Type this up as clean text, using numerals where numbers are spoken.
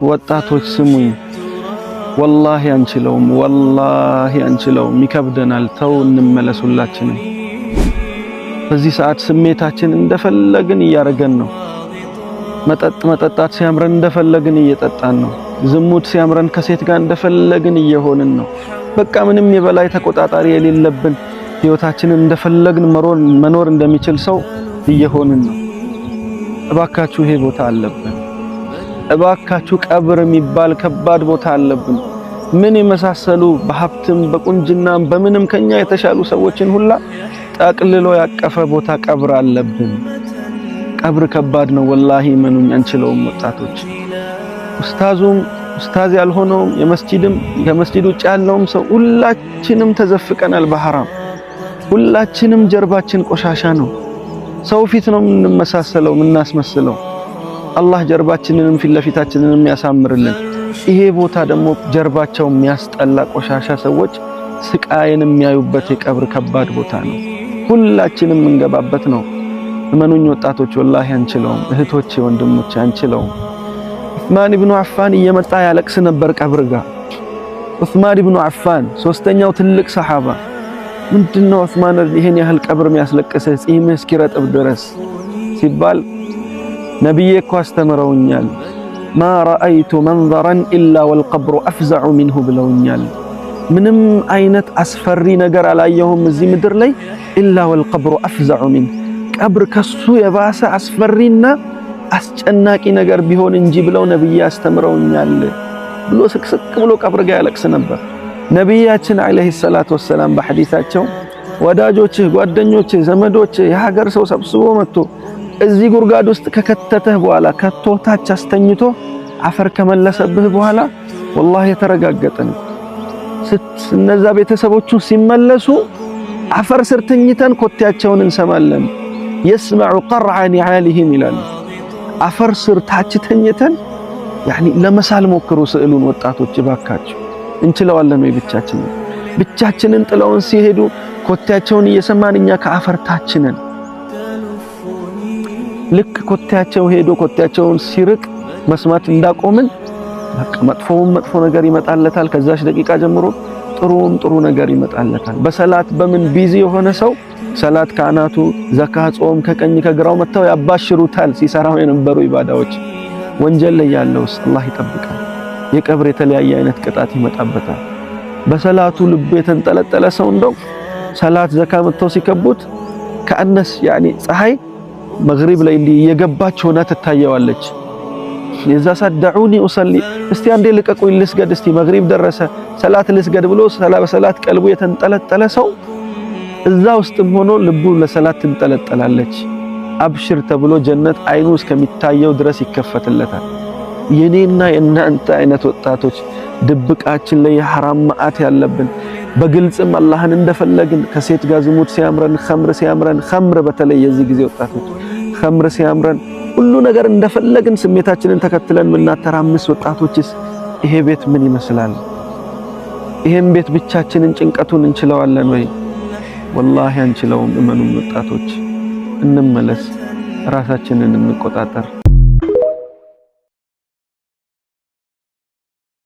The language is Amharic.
ወጣቶች ስሙኝ፣ ወላሂ አንችለውም፣ ይከብደናል። ተው እንመለስ ሁላችንም። በዚህ ሰዓት ስሜታችን እንደፈለግን እያረገን ነው። መጠጣት ሲያምረን እንደፈለግን እየጠጣን ነው። ዝሙት ሲያምረን ከሴት ጋር እንደፈለግን እየሆንን ነው። በቃ ምንም የበላይ ተቆጣጣሪ የሌለብን ህይወታችንን እንደፈለግን መኖር እንደሚችል ሰው እየሆንን ነው። እባካችሁ ይሄ ቦታ አለብን። እባካችሁ ቀብር የሚባል ከባድ ቦታ አለብን። ምን የመሳሰሉ በሀብትም በቁንጅናም በምንም ከኛ የተሻሉ ሰዎችን ሁላ ጠቅልሎ ያቀፈ ቦታ ቀብር አለብን። ቀብር ከባድ ነው ወላሂ፣ መኑኝ አንችለውም ወጣቶች። ኡስታዝ ያልሆነውም ከመስጂድ ውጭ ያለውም ሰው ሁላችንም ተዘፍቀናል በሐራም። ሁላችንም ጀርባችን ቆሻሻ ነው። ሰው ፊት ነው የምንመሳሰለው የምናስመስለው። አላህ ጀርባችንንም ፊት ለፊታችንንም ያሳምርልን። ይሄ ቦታ ደግሞ ጀርባቸው የሚያስጠላ ቆሻሻ ሰዎች ስቃይን የሚያዩበት የቀብር ከባድ ቦታ ነው። ሁላችንም እንገባበት ነው። እመኑኝ ወጣቶች ወላሂ አንችለውም። እህቶቼ ወንድሞቼ አንችለውም። ዑስማን ኢብኑ አፋን እየመጣ ያለቅስ ነበር ቀብር ጋር። ዑስማን ኢብኑ አፋን ሶስተኛው ትልቅ ሰሃባ። ምንድነው ዑስማን ይሄን ያህል ቀብር የሚያስለቅስህ ጺምህ እስኪረጥብ ድረስ ሲባል ነብዬ እኮ አስተምረውኛል። ማ ረአይቱ መንዘረን ኢላ ወልቀብሩ አፍዘዑ ሚንሁ ብለውኛል። ምንም አይነት አስፈሪ ነገር አላየሁም እዚህ ምድር ላይ ኢላ ወልቀብሩ አፍዘዑ ሚንሁ፣ ቀብር ከሱ የባሰ አስፈሪና አስጨናቂ ነገር ቢሆን እንጂ ብለው ነብዬ አስተምረውኛል ብሎ ስቅስቅ ብሎ ቀብር ጋር ያለቅስ ነበር። ነብያችን አለይሂ ሰላቱ ወሰላም በሐዲሳቸው ወዳጆችህ፣ ጓደኞችህ፣ ዘመዶችህ የሀገር ሰው ሰብስቦ መጥቶ እዚህ ጉርጋድ ውስጥ ከከተተህ በኋላ ከቶታች አስተኝቶ አፈር ከመለሰብህ በኋላ ወላሂ የተረጋገጠን እነዛ ቤተሰቦቹ ሲመለሱ አፈር ስር ተኝተን ኮቴያቸውን እንሰማለን። يسمع قرع نعالهم ይላሉ። አፈር ስር ታች ተኝተን ለመሳል ሞክሩ ስዕሉን ወጣቶች ባካችሁ። እንችለዋለን ወይ ብቻችንን ጥለውን ሲሄዱ ኮቴያቸውን እየሰማን እኛ ከአፈር ታች ነን። ልክ ኮቴያቸው ሄዶ ኮቴያቸውን ሲርቅ መስማት እንዳቆምን በቃ መጥፎ ነገር ይመጣለታል። ከዛች ደቂቃ ጀምሮ ጥሩ ነገር ይመጣለታል። በሰላት በምን ቢዚ የሆነ ሰው ሰላት ካናቱ ዘካ ጾም ከቀኝ ከግራው መተው ያባሽሩታል። ሲሰራው የነበሩ ኢባዳዎች ወንጀል ላይ ያለውስ አላህ ይጠብቃል። የቀብር የተለያየ አይነት ቅጣት ይመጣበታል። በሰላቱ ልብ የተንጠለጠለ ሰው እንደው ሰላት ዘካ መተው ሲከቡት ከአነስ ፀሐይ መግሪብ ላይ እየገባች ሆና ትታየዋለች። የዛ ሰደዑኒ ኡሰሊ፣ እስቲ አንዴ ልቀቁኝ ልስገድ፣ እስቲ መግሪብ ደረሰ ሰላት ልስገድ ብሎ በሰላት ቀልቡ የተንጠለጠለ ሰው እዛ ውስጥም ሆኖ ልቡ ለሰላት ትንጠለጠላለች። አብሽር ተብሎ ጀነት አይኑ እስከሚታየው ድረስ ይከፈትለታል። የኔና የናንተ አይነት ወጣቶች ድብቃችን ላይ የሐራም ማአት ያለብን በግልጽም አላህን እንደፈለግን ከሴት ጋር ዝሙት ሲያምረን ኸምር በተለይ የዚህ ጊዜ ወጣቶች ኸምር ሲያምረን ሁሉ ነገር እንደፈለግን ስሜታችንን ተከትለን ምናተራምስ ወጣቶችስ ይሄ ቤት ምን ይመስላል? ይሄን ቤት ብቻችንን ጭንቀቱን እንችለዋለን ወይ? ወላሂ አንችለውም። እመኑን ወጣቶች እንመለስ፣ ራሳችንን እንቆጣጠር።